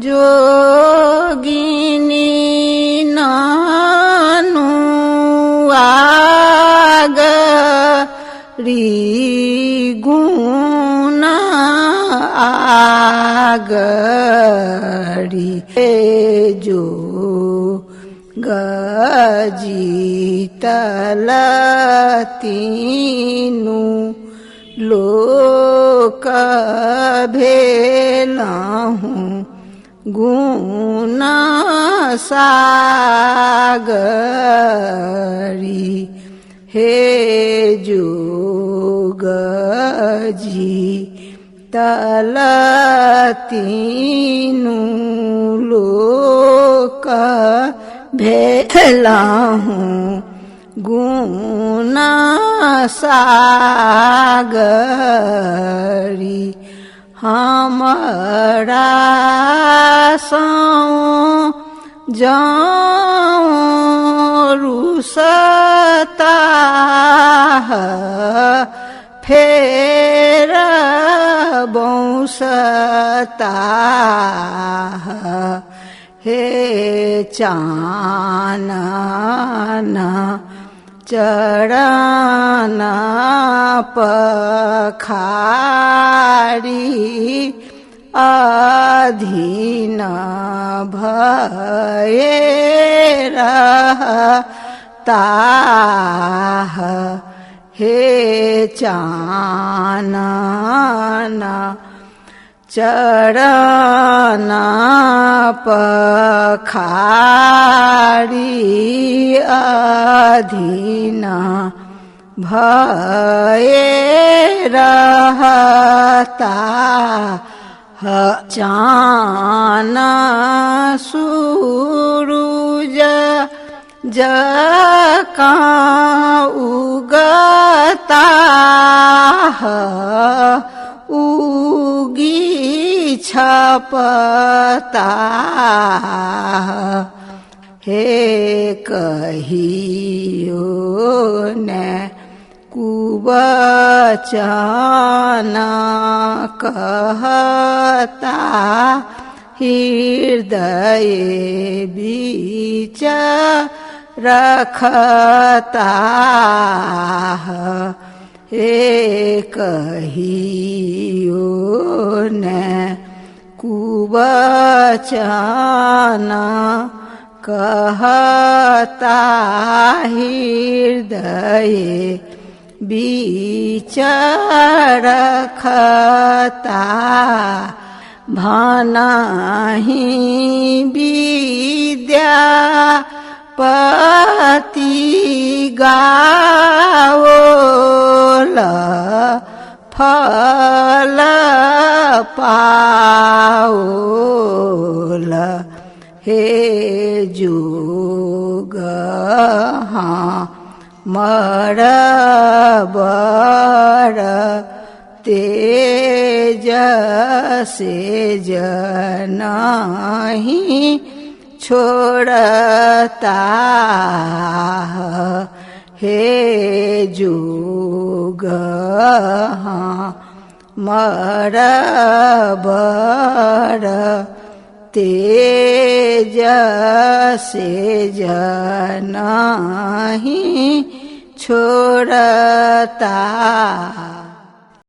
जोगिनी नानु आगरी गुण आगरी जो गजीतल तीनु लोक भेलहु गुण सागरी हे जोगजी तल तीनु लोक भेलहु गुण सागरी हमरा सौ जाऊं रुसता फेर बौसता हे चानना चरण पखारी अधीन भये रहता हे चानना चरण पखारी अधीन भये रहता चान सूरुज जकां उगता उगी छपता हे कहियो न कुवचन कहता हृदय बीच रखता हे कहियो न कुवचन कहता हृदय बीच रखता भनाहि विद्या पति गाओल फल पाओल हे जोग मरबर तेज से जनहि छोड़ता हे जोग मरबर तेज से जनहि छोड़ता।